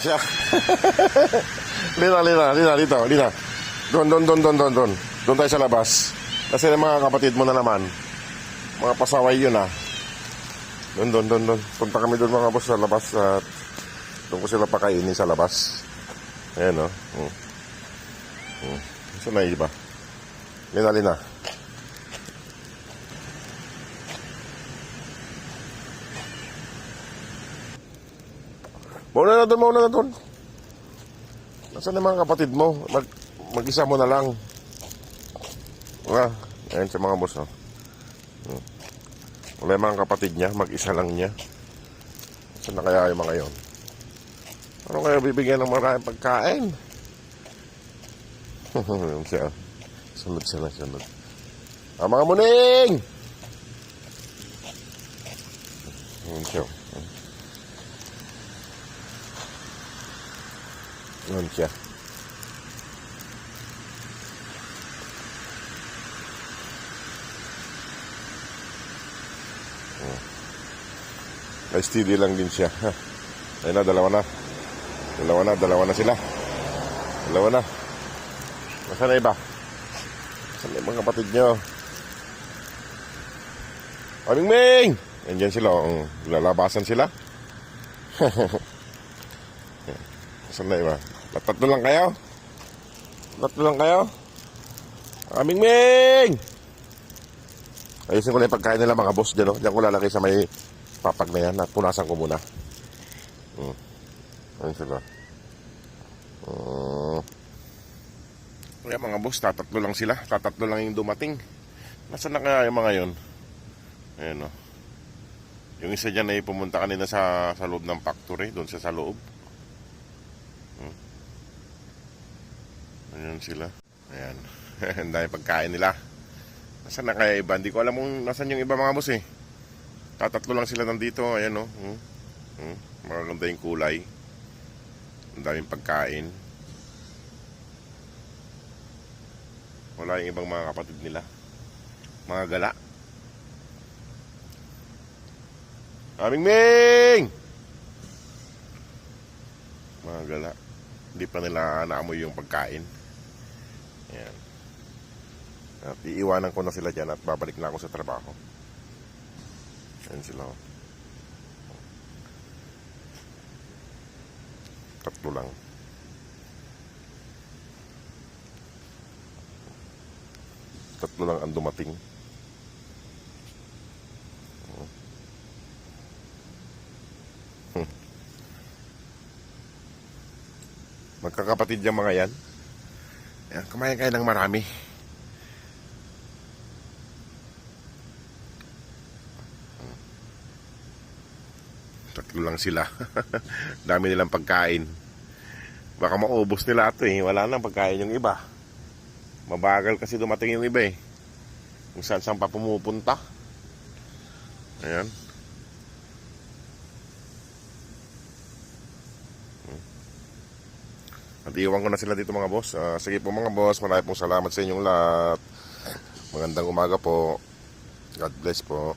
Siya. Lina, dito, Lina. Doon. Doon tayo sa labas. Kasi yung mga kapatid mo na naman. Mga pasaway yun ah. Doon. Punta kami doon mga boss sa labas at doon ko sila pakainin sa labas. Ayan o. Saan na iba? Lina. Mauna na doon. Nasaan yung mga kapatid mo? Mag-isa mo na lang. Ayan sa mga boss. Wala yung mga kapatid niya. Mag-isa lang niya. Saan na kaya yung mga yon? Ano kaya bibigyan ng maraming pagkain? Siya. Sunod. Mga muning! Siya. Yun siya. Steady lang din siya. Ayun na, dalawa na sila. Nasaan na iba? Nasaan na ibang kapatid nyo? Ming! Nandiyan sila. Lalabasan sila. Nasaan na iba? Tatlo lang kayo? Ming! Ayusin ko na yung pagkain nila mga boss dyan. Diyan ko lalagay sa may papag na yan at punasan ko muna. Ayun sila. Kaya mga boss, tatatlo lang sila. Tatatlo lang yung dumating. Nasaan na kaya yung mga yon? Ayan o. Yung isa dyan ay pumunta kanina sa loob ng factory. Doon sa loob. Ayan sila. Ayan. Ang dami pagkain nila. Nasaan na kaya iba? Hindi ko alam kung nasaan yung iba mga boss eh. Tatatlo lang sila nandito. Ayan o. Magaganda yung kulay. Ang daming pagkain. Wala yung ibang mga kapatid nila. Mga gala. Ming! Mga gala. Hindi pa nila naamoy yung pagkain. Ayan. At iiwanan ko na sila dyan at babalik na ako sa trabaho. Ayan sila. Tatlo lang. Tatlo lang ang dumating. Magkakapatid yung mga yan. Ayan, kumain kayo ng marami. Tatlo lang sila. Dami nilang pagkain. Baka maubos nila ito eh. Wala nang pagkain yung iba. Mabagal kasi dumating yung iba eh. Kung saan pa pumupunta. Ayan. At iwan ko na sila dito mga boss. Sige po mga boss, marami pong salamat sa inyong lahat. Magandang umaga po. God bless po.